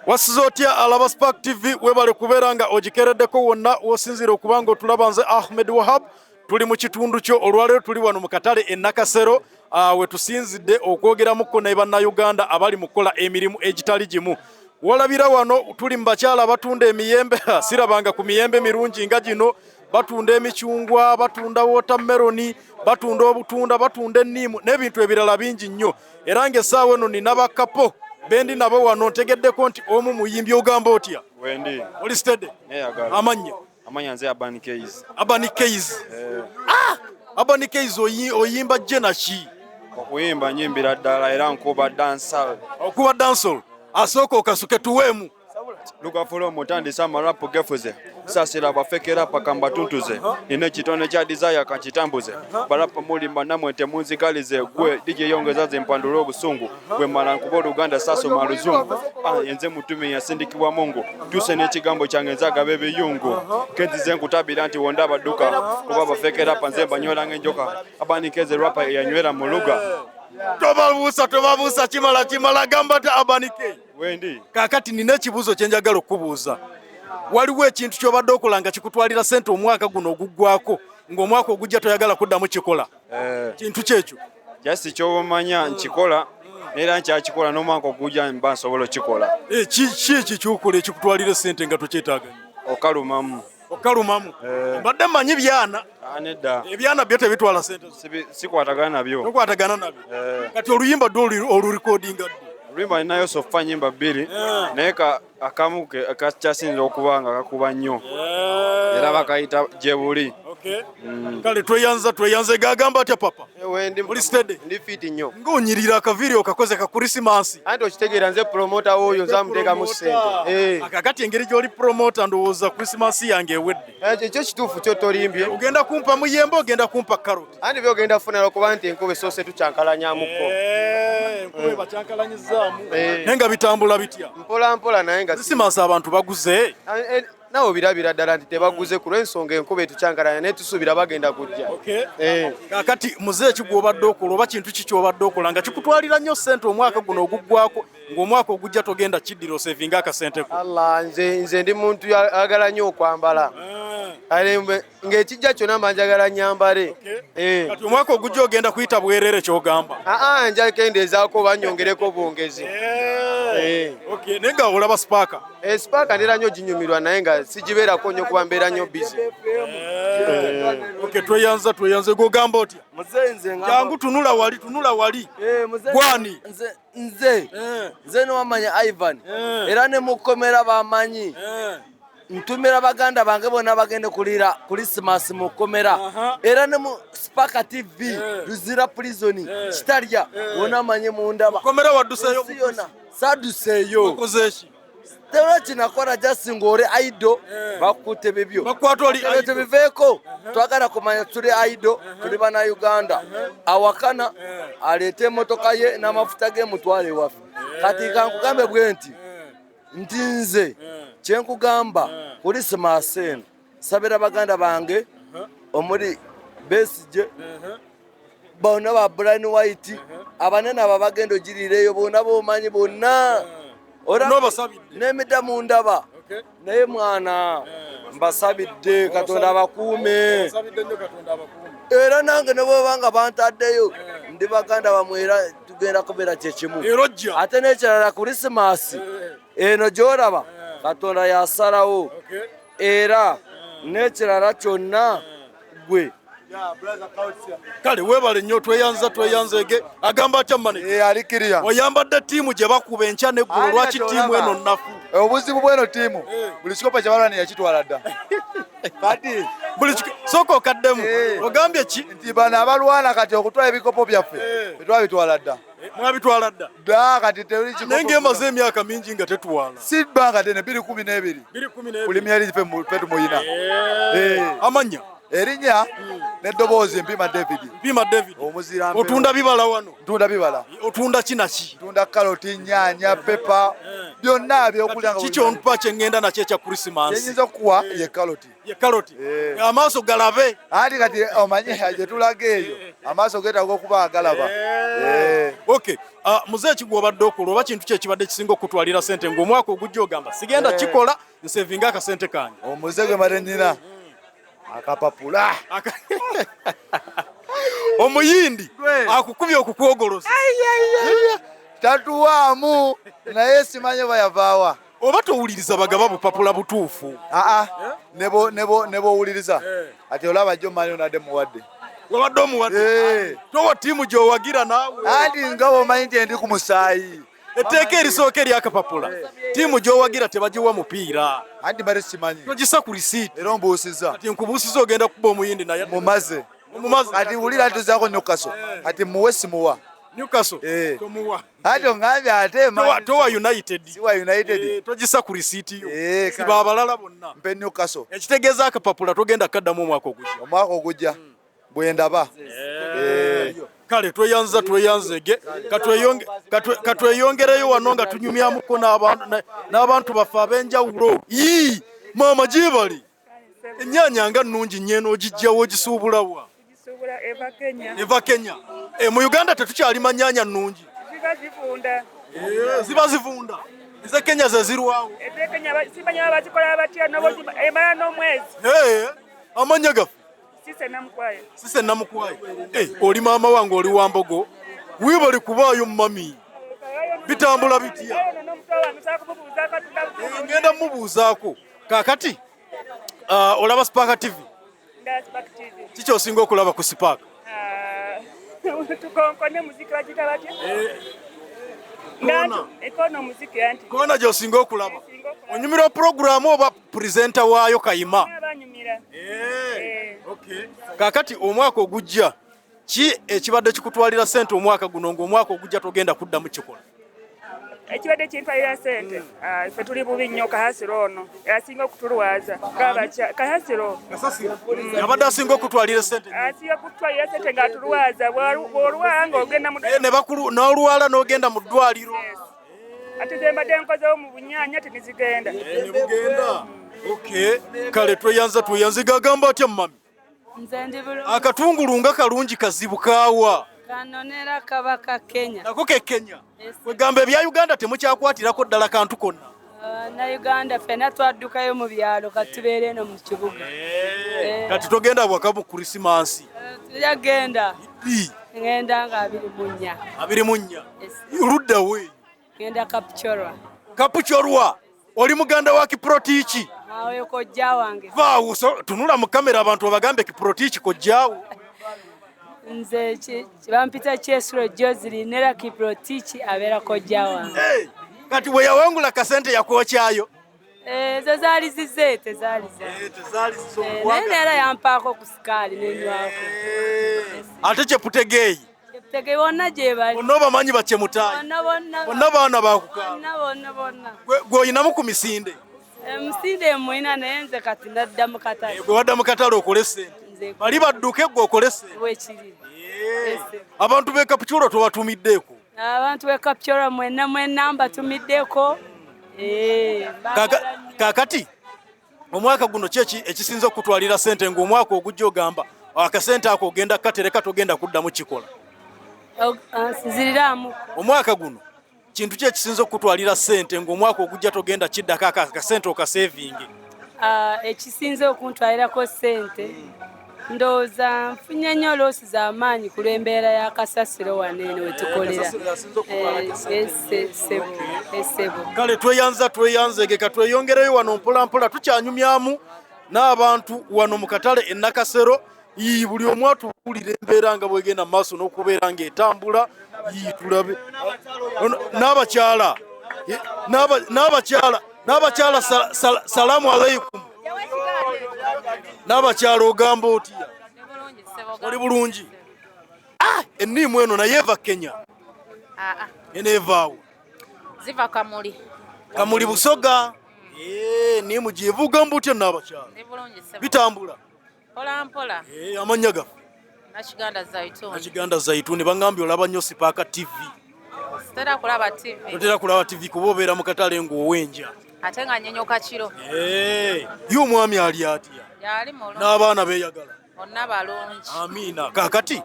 Wasizotya alaba Spark TV webale kuberanga ogikereddeko wonna wosinzira okubanga otulabanze Ahmed Wahab tuli mu kitundu kyo olwalero tuli wano mu katale e Nakasero we tusinzidde okwogeramuko ne bannayuganda abali mu kola emirimu egitali gimu. Walabira wano tuli mu bakyala batunda emiyembe sirabanga ku miyembe mirungi nga gino, batunda emicyungwa, batunda watermelon, batunda obutunda, batunda ennimu n'ebintu ebirala bingi nnyo. Era ng'essaawa eno nina bakapo bendi nabo wano ntegeddeko nti omu muyimbi ogamba otya? Wendi. Oli steady? Amanya? Amanya nze Abani Keys. Abani Keys. Abani Keys oyimba jena ki? Okuyimba nyimbira ddala era nkuba dancehall. Okuba dancehall. Asooka okasuke tuweemu. Lukafulo mutandisa amarapu gefuze sasira bafekera pakamba tuntuze nine kitone kya desire kakitambuze barapa mulimba namwe temunzikalize gwe DJ yongeza zempanduro obusungu gwe mala nkuba Uganda saso maluzungu yenze mutumi yasindikibwa Mungu tuse n'ekigambo kyange nzaga bebe yungu kenzize nkutabira nti wonda abaduka kuba bafekera panze banyola ng'enjoka Abani Keys rapper yanywera mu luga tobabuusa kimala gamba ta Abani Keys. Wendi. Kakati nina ekibuuzo kye njagala okubuuza. Waliwo ekintu ky'obadde okola nga kikutwalira ssente omwaka guno oguggwako ng'omwaka ogujja toyagala kuddamu kikola. Kintu kyekyo. Jasi ky'obamanya nkikola era nkyakikola n'omwaka ogujja mba nsobola okikola. Ki ky'okola ekikutwalira ssente nga tokyetaaga? Okalumamu. Okalumamu. Mbadde mmanyi byana. Nedda. Ebyana byo tebitwala ssente. Sikwatagana nabyo. Tokwatagana nabyo. Kati oluyimba ddo olulikodinga ddo. Oluyimba ninayo sofa nyimba bbiri naye akamu akakyasinza okuba nga kakuba nnyo era bakayita gyebuli. Kale tweyanze gagamba atya papa? Oli steady? Ndi fit nnyo. Ng'onyirira akaviiri okakoze ka Christmas. Anti okitegeera nze promoter oyo nzamuteekamu ssente. Akakati engeri gy'oli promoter ndowooza Christmas yange ewedde. Ekyo kituufu kyo tolimbye. Ogenda kumpa muyembe ogenda kumpa carrot. Anti byogenda funala okuba nti enkuba esoose tukyankalanyamuko. Enkuba bakyankalanyizaamu. Naye nga bitambula bitya? Mpola mpola naye nga Christmas abantu baguze. Nawo birabira ddala nti tebaguze ku lw'ensonga enkuba etukyankalanya naye tusuubira bagenda kujja. Kakati muze ki gw'obadde okola oba kintu ki ky'obadde okola nga kikutwalira nnyo ssente omwaka guno oguggwako ng'omwaka ogujja togenda kiddira osevinga akasente ko? Allah nze ndi muntu ayagala nnyo okwambala. Ng'ekijja kyonna mba njagala nnyambale. Kati omwaka ogujja ogenda kuyita bwerere ky'ogamba? Nja kendeezaako oba nnyongereko bwongezi. Naye nga olaba Spark? Spark ndera nnyo ginyumirwa naye nga sigibeerako nnyo kuba mbeera nnyo busy. Tweyanze gw'ogamba otya? Jangu tunula wali. Gwani? Nze n'owamanya Ivan era ne mukomera bamanyi ntumira baganda bange bonna bagende kulira Christmas mu komera era ne mu Spark TV Luzira prison kitalya wona manye mundaba komera wadduseyo saduseyo okozeeki tera kinakora just ngore aido bakute bibyo bakwata oli aido biveko twagala kumanya tuli aido tuli bana Uganda awakana alete motoka ye n'amafuta ge mutwale wafu kati kankugambe bwenti ntinze kyenkugamba Christmas eno sabira baganda bange omuli Besije bona ba Brian White abanene abagendo girireyo bona bomanyi bonna nemida mundaba naye mwana mbasabidde Katonda abakuume era nange ne bobanga bantaddeyo ndi baganda bamwera tugenda kubeera kyekimu ate n'ekirala Christmas eno gy'olaba Katonda yasalawo era n'ekirala kyonna gwe kale webale nnyo tweyanzege agamba atya mane alikiriya oyambadde ttiimu gye bakuba enkya n'eggulo lwaki ttiimu eno nnafu? Obuzibu bw'eno ttiimu buli kikopo kye balwani yakitwala dda kati sooka okaddemu ogambye ki nti bano abalwana kati okutwala ebikopo byaffe tetwabitwala dda mwabitwala dda dda kati tewuli kikopo naye ng'emaze emyaka mingi nga tetwala si bbanga tene 212 buli myeri ffe tumuyina amanya Erinnya n'eddoboozi Mpima David. Omuzira mpema. Otunda bibala wano? Ntunda bibala. Otunda kinaki? Ntunda karoti, nnyaanya, peppa, byonna by'okulya nga kiki ontupa kye ngenda nakyo ekya Christmas? Kyenyinza okuwa ye karoti. Ye karoti? Amaaso galabe. Ati kati omanye gye tulaga eyo amaaso geetaaga okuba agalaba. Okay, muzee Kigwa obadde okola oba kintu kyekibadde kisinga okutwalira ssente ng'omwaka ogujja ogamba sigenda kikola nsevinga akasente kange. Omuze ge male nnina akapapula omuyindi akukubye okukwogoloza tatuwaamu naye simanye bayavaawa. oba towuliriza bagaba bupapula butuufu. Ne bowuliriza ati olaba jjo mani onadde muwadde. Wabadde omuwadde towa ttiimu gy'owagira naawe anti nga bw'omanyi nti ndi ku musaayi. etteeka erisooka eryakapapula ttiimu gy'owagira tebagiwa mupiira anti bale simanyi togisa ku lisiiti era ombuusiza kati nkubuusiza ogenda kuba omuyindi naye mumaze omumazi ati wulira tuzaako Newcastle ati muwe simuwa Newcastle tomuwa ati ongambye ate towa United siwa United togisa ku lisiiti yo kale. siba abalala bonna mpe Newcastle ekitegeeza akapapula togenda kaddamu omwaka ogujja. omwaka ogujja bwe ndaba. Kale tweyanzege katweyongereyo wano nga tunyumyamuko n'abantu baffe ab'enjawulo. Maama gyebali ennyaanya nga nnungi nnyeno ogijjawo ogisuubulawa eva Kenya. Mu Uganda tetukyalima nnyaanya nnungi ziba zivunda eze Kenya ze zirwawo amanya gaffe Sise Namukwayo. Oli maama wange oli Wambogo wibali kubaayo mami bitambula bitya ngenda mubuuzaako kakati olaba Spark TV kiki osinga okulaba ku Spark? Koona gy'osinga okulaba onyumira programu oba purezenta waayo Kayima? Kakati omwaka ogujja ki ekibadde kikutwalira ssente omwaka guno ng'omwaka ogujja togenda kuddamu kikola? Ekibadde kintwalira ssente ffe tuli bubi nnyo Kahasiro ono asinga okutulwaza Kahasiro abadde asinga okutwalira ssente asinga okutwalira ssente ng'atulwaza bw'olwala ng'ogenda n'olwala n'ogenda mu ddwaliro ate ze mbadde nkozewo mu bunyaanya tenizigenda. Kale tweyanze gagamba atya mami? Nze ndi bulungi. Akatungulu nga kalungi kazibu kaawa Kanonera kabaka Kenya. nako ke Kenya. Wegamba ebya Uganda temukyakwatirako ddala kantu konna. Na Uganda ffenna twaddukayo mu byalo kati tubeera eno mu kibuga. Kati togenda bwaka mu Krisimansi? Tuyagenda. Ngenda nga 24. 24? Ludda we? Ngenda Kapuchorwa. Kapuchorwa? Oli muganda wa Kiprotiki? Awe kojja wange. Vaawo tunula mu kamera abantu abagambe Kiprotiki kojjaawo. Nze bampita Kyesuro Josely nera Kiprotiki abeera kojja wange. Kati bwe yawangula kasente yakwokyayo? Ezo zaali zize tezaali naye neera yampaako ku sikaali nenywako. Ate Kyeputegeeyi? Kyeputegeeyi bonna gye bali. Bonna obamanyi bakyemutaanyi? Bonna baana bakukaala? Bonna. Gwe oyinamu ku misinde? Emisinde mwina naye nze kati ndadda mu katale. Gwe wadda mu katale okole ssente? Bali badduke gwe okole ssente? Bwekiri. Abantu b'e Kapuchorwa tobatumiddeko? Abantu b'e Kapuchorwa mwenna mbatumiddeko. Kakati omwaka guno ki ekisinza okutwalira ssente ng'omwaka ogujja ogamba akasente ako ogenda katereka togenda kuddamu kikola? Nziriramu. Omwaka guno kintu ki ekisinza okutwalira ssente ng'omwaka ogujja togenda kiddako akasente okasevinge? Ekisinza okuntwalirako ssente ndowooza nfunye nnyo loosi z'amaanyi ku lw'embeera ya kasasiro wano eno we tukolera. Essebo. Kale tweyanzege katweyongereyo wano mpolampola tukyanyumyamu n'abantu wano mu katale e Nakasero. Buli omu atuwulira embeera nga bwegenda mu maaso n'okubeera ng'etambula tulabe n'abakyala salaamu aleikum. N'abakyala ogamba otya? Oli bulungi? Enniimu eno naye eva Kenya? Eneevaawo? Ziva Kamuli. Kamuli Busoga? Enniimu gyevuga mbutya n'abakyala? Bitambula? Mpola. Amannya gaffe? Nakiganda Zaituni. Bangambye olaba nnyo Spark TV. Sitera kulaba TV. Totera kulaba TV kuba obeera mu katale ng'owenja. Ate nga nnyonnyoka kiro. Ye omwami ali atya? Yali mulungi. N'abaana beeyagala? Bonna balungi. Amiina. Kaakati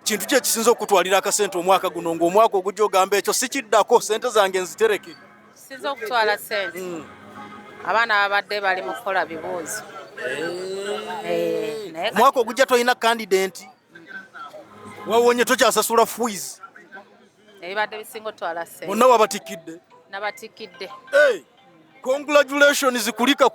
kintu kye kisinza okutwalira akasente omwaka guno ng'omwaka ogujja ogamba ekyo sikiddako sente zange nzitereke? Sinza okutwala sente. Abaana babadde bali mu kukola bibuuzo. Omwaka ogujja toyina candidate wawonye tokyasasula fees Ebibadde bisinga otwala sente. bonna wabatikidde? Nabatikidde. Congratulations kulika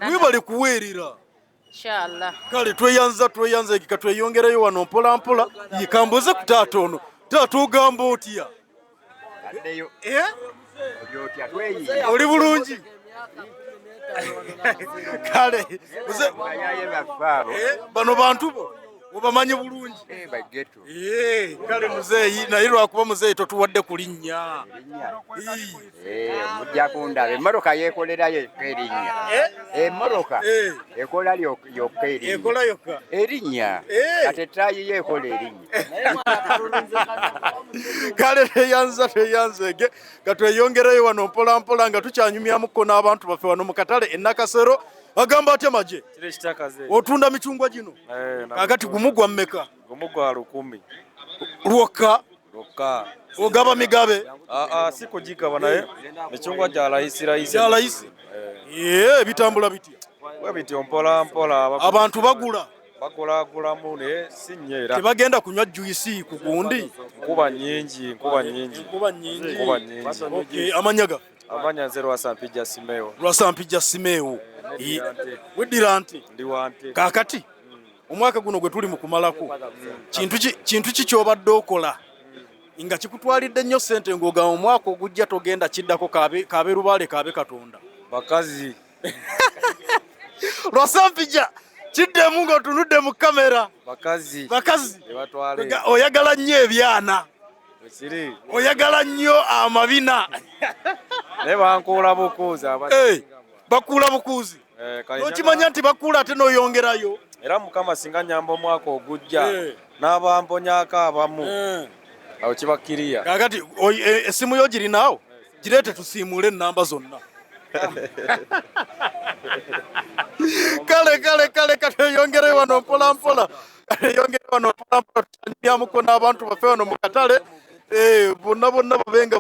webale kuweerera. Inshallah. Kale tweyanza ekika tweyongereyo wano mpola yikambuze ku taata ono. Taata ogamba otya? Oli bulungi? Kale bano bantu bo obamanyi bulungi? Kale muzeeyi naye lwakuba muzeeyi totuwadde ku linnya. Mujja kundaba emmotoka yeekolerayo erinnya. Emmotoka ekola yokka erinnya. Ekola yokka erinnya kati ettaayi yeekola erinnya. Kale tweyanzege katweyongereyo wano mpola nga tukyanyumyamuko n'abantu baffe wano mu katale e Nakasero. Agamba ate maje otunda micungwa gino kakati gumu gwa mmeka? Gumu gwa 10. Lwokka ogaba migabe? Si kugigaba naye micungwa gya layisi. Bitambula bitya? Bwe bityo mpola abantu bagula bagulagulamu naye si nnyo era tebagenda kunywa juisi ku gundi. Nkuba nyingi. Amanya ga? Amanya nze Lwasampijja Simeo. Lwasampijja Simeo. Weddira nti Ndi wante. Kakati omwaka guno gwe tuli mu kumalako kintu ki ky'obadde okola nga kikutwalidde nnyo ssente ng'ogamba omwaka ogujja togenda kiddako kaabe lubaale kaabe Katonda? Bakazi. Lwasampijja kiddemu ng'otunudde mu kamera. Bakazi oyagala nnyo ebyana, oyagala nnyo amabina. Ne bankuula bukuuzi bakuula bukuuzi. Okimanya nti bakuula ate n'oyongerayo. Era Mukama singa nyamba omwaka ogujja n'abambonyako abamu awo kibakkiriya. Kakati essimu yo girinaawo gireete tusiimuule ennamba zonna. Kale katweyongere wano mpola tukyanyumyamuko n'abantu baffe wano mu katale. Bonna babenga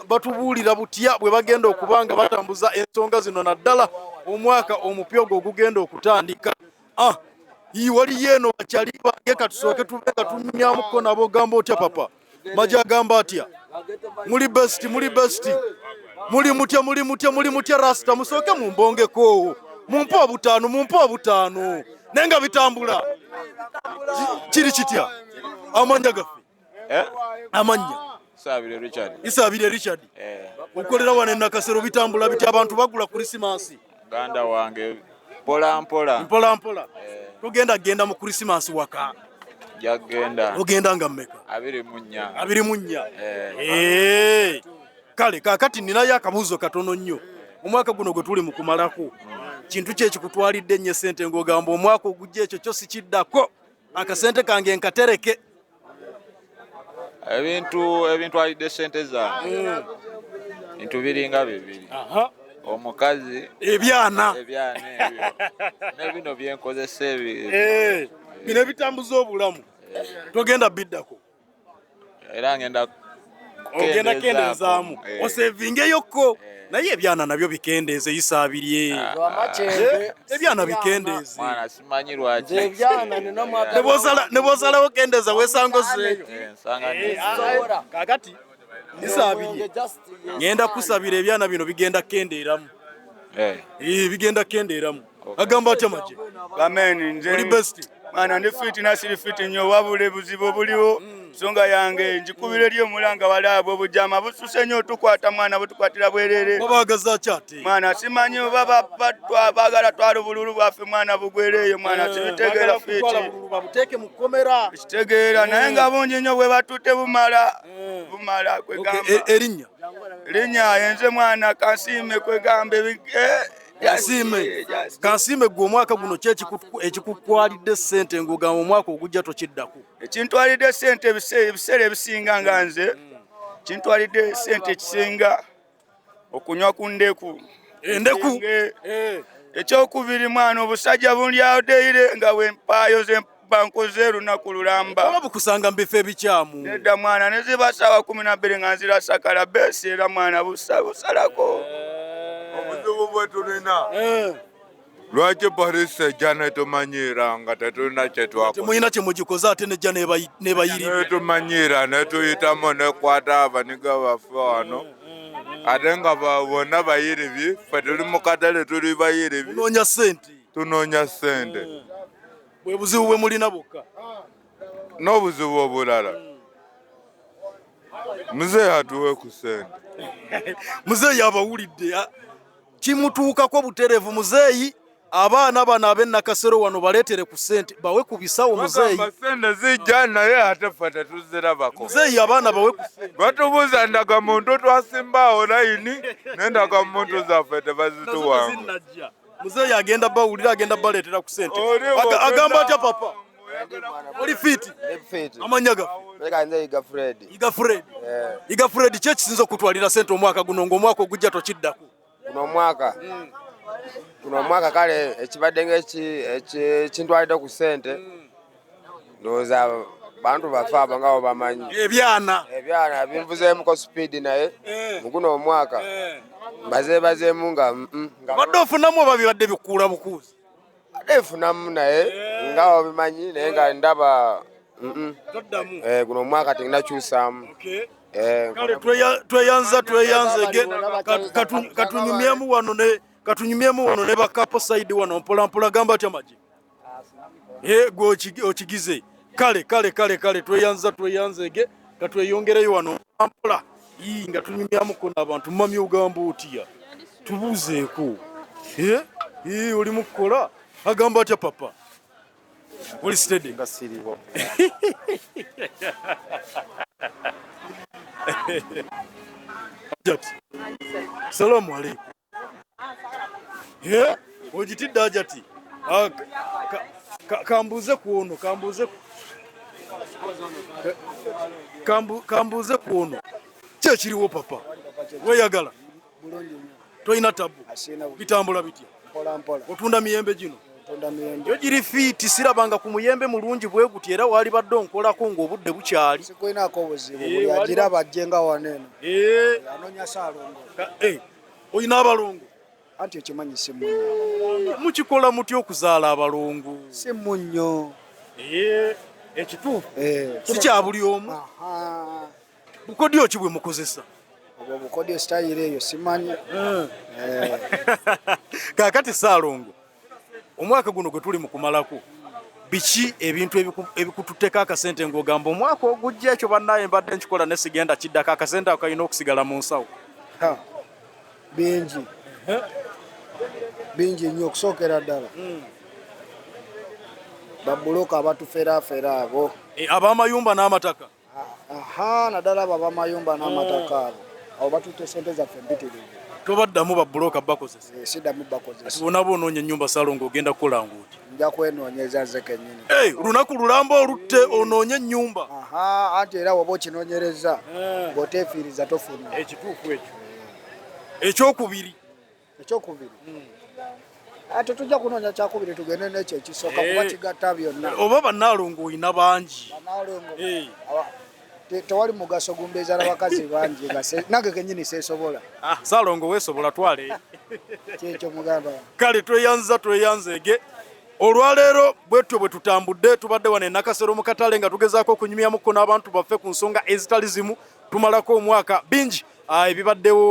batubuulira butya bwe bagenda okuba nga batambuza ensonga zino naddala omwaka omupya ogwo ogugenda okutandika. Waliyo eno bakyali bange katusooke tube nga tunyumyamuko nabo. Gamba otya papa? Maji agamba atya? Muli best muli mutya rasta musooke mumbongeko mumpa obutaano naye nga bitambula. Kiri kitya amanya gaffe? Amanya Isaabire Richard. Okolera wano e Nakasero bitambula bitya? Abantu bagula Krismasi? Ganda wange mpola. Togenda mu Krismasi waka? Jagenda. Ogenda nga mmeka? 24. Kale kakati ninayo akabuuzo katono nnyo. Omwaka guno gwe tuli mu kumalako kintu kye kikutwalidde nnyo ssente ng'ogamba omwaka ogujja ekyo kyo sikiddako akasente kange nkatereke? Ebintu alidde ssente zange bintu biringa bibiri. Omukazi, ebyana ebyo nebino byenkozesa bino bitambuza obulamu. Togenda biddako? Era ngenda kendezaamu osevingeyokko naye ebyana nabyo bikendeeze. Isaabirye ebyana bikendeeze. Mwana simanyi lwaki ne bw'osalawo kendeeza weesanga ozzeeyo. Kakati Isaabirye ngenda kusabira ebyana bino bigenda kendeeramu. Bigenda kendeeramu. Agamba atya Maje? Oli best? Mwana ndi fiti nasiri fiti nnyo wabula ebuzibu obuliwo. Nsonga yange njikubira eri omulanga wali abo obujama bususe nnyo tukwata mwana butukwatira bwerere. Babaagaza ki ate? Mwana simanyi oba baagala twala obululu bwaffe mwana bugwereeyo mwana sibitegeera fiti. Babuteeke mu kkomera. Kitegeera naye nga bungi nnyo bwe batutte bumala kwegamba. Erinnya yenze mwana Kansiime kwegamba Kansiime gwe omwaka guno ekikutwalidde ssente ng'ogamba omwaka ogujja tokiddako? Ekintwalidde ssente ebiseera ebisinga nga nze kintwalidde ssente ekisinga okunywa ku ndeku. Endeku? Ekyokubiri mwana obusajja bulyawo deire nga bwempaayo papa nkoze lunaku lulamba. Oba bukusanga mbifo ebikyamu. Nedda mwana ne ziba ssaawa 12 nga nzira sakala besi era mwana busalako. Obuzibu bwe tulina. Lwaki polisi ejja netumanyira nga tetulina kye twakola? Temulina kye mugikoze ate nejja nebayirira. Netumanyira netuyitamu nekwata abaniga baffe wano. Ate nga bonna bayirivi, ffe tuli mu katale tuli bayirivi. Tunoonya ssente. Tunoonya ssente. Bwe buzibu bwe mulina bwokka. N'obuzibu obulala. Muzeeyi atuwe ku ssente. Muzeeyi abawulidde. Kimutuukako butereevu muzeeyi. Abaana bano ab'Ennakasero wano baleetere ku ssente bawe ku bisawo muzeeyi. Ssente zijja naye ate ffe tetuzirabako. Muzeeyi abaana bawe ku ssente. Batubuuza ndagamuntu twasimbaawo layini n'endagamuntu zaffe tebazituwanga. Muzeeyi agenda bawulira agenda baleetera ku ssente. Agamba atya papa? Oli fiti? Amanya gafe? Iga Fred. Iga Fred. Iga Fred kye kisinza okutwalira ssente omwaka guno ng'omwaka ogujja tokiddako. Kuno mwaka kale ekibadde ng'ekintwalidde ku ssente ndowooza bantu baffe abo nga bo bamanyi. Ebyana binvuzeemuko speed naye mu guno omwaka bazeebazeemu nga badde ofunamu oba bibadde bikuula bukuuzi? Badde nfunamu naye nga bo bimanyi naye nga ndaba guno omwaka teginakyusaamu. Kale tweyanze katunyumyemu wano ne bakapo side wano mpolampola gamba atya maji. Gwe okigize. Kale tweyanze katweyongereyo wano mpola. Nga tunyumyamuko n'abantu mami ogamba otya. Tubuuzeeko. Oli mu kukola agamba atya papa. Oli steady nga siriwo. Salamu alaikum. Ojitidde ajati. Kambuze kuono. Kambuze kuono. Kye kiriwo papa. Weyagala. Toyina tabu. Bitambula bitya. Otunda miyembe gino. Yo giri fiti sirabanga ku muyembe mulungi bwe guti era wali badde onkolako ng'obudde bukyali. Sikoinako obuzibu buli agira bajjenga waneno. Anonya Saalongo. Oyina abalongo. Anti okimanyi si munnyo. Mukikola mutya okuzaala abalongo? Si munnyo. Ekituufu. Si kya buli omu. Bukodyo ki bwe mukozesa? Obwo bukodyo style eyo simanyi. Kaakati Saalongo. Omwaka guno gwe tuli mu kumalako. Biki ebintu ebikututteko akasente ng'ogamba omwaka ogujja ekyo bannaye mbadde nkikola ne sigenda kiddako akasente akalina okusigala mu nsawo? Bingi nnyo okusookera ddala. Babbuloka abatuferaafera abo. Ab'amayumba n'amataka. Naddala abo ab'amayumba n'amataka abo. Abo batutte ssente zaffe mpitirivu. Tobaddamu babbuloka bakozesa? Siddamu bakozesa. Bonna boonoonya ennyumba Saalongo ogenda kukola nguuti? Nja kwenoonyeza nze kennyini. Lunaku lulamba olutte onoonye ennyumba. Anti era woba okinoonyereza bw'oteefiiriza tofuna. Ekituufu ekyo. Ekyokubiri. Ate tujja kunoonya kyakubiri tugende n'ekyo ekisooka kuba kigatta byonna. Oba bannaalongo oyina bangi. Tewali mugaso gumbeeza n'abakazi bangi nange kennyini seesobola. Saalongo weesobola twale. Kyekyo mugamba. Kale tweyanzege. Olwaleero bwetyo bwe tutambudde tubadde wano Ennakasero mu katale nga tugezaako okunyumyamuko n'abantu baffe ku nsonga ezitali zimu tumalako omwaka bingi ebibaddewo.